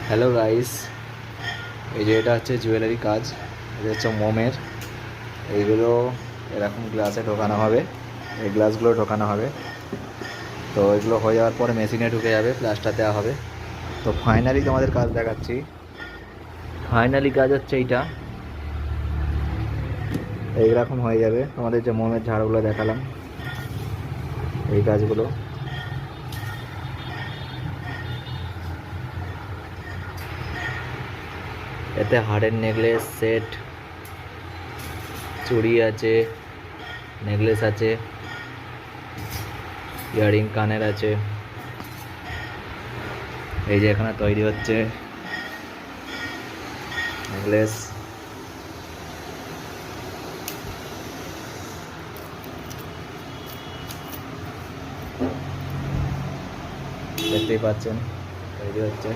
Hello guys, এই যে এটা হচ্ছে জুয়েলারি কাজ। এটা হচ্ছে মোমের। এইগুলো এরকম গ্লাসে ঢোকানো হবে, এই গ্লাসগুলো ঢোকানো হবে। তো এগুলো হয়ে যাওয়ার পরে মেশিনে ঢুকে যাবে, প্লাস্টার দেওয়া হবে। তো ফাইনালি তোমাদের কাজ দেখাচ্ছি। ফাইনালি কাজ হচ্ছে এইটা, এইরকম হয়ে যাবে। তোমাদের যে মোমের ঝাড়গুলো দেখালাম, এই কাজগুলো। এতে হাড়ের নেকলেস সেট, চুড়ি আছে, নেকলেস আছে, ইয়ারিং কানের আছে। এই যে এখানে তৈরি হচ্ছে নেকলেস। দেখতেই পাচ্ছেন তৈরি হচ্ছে।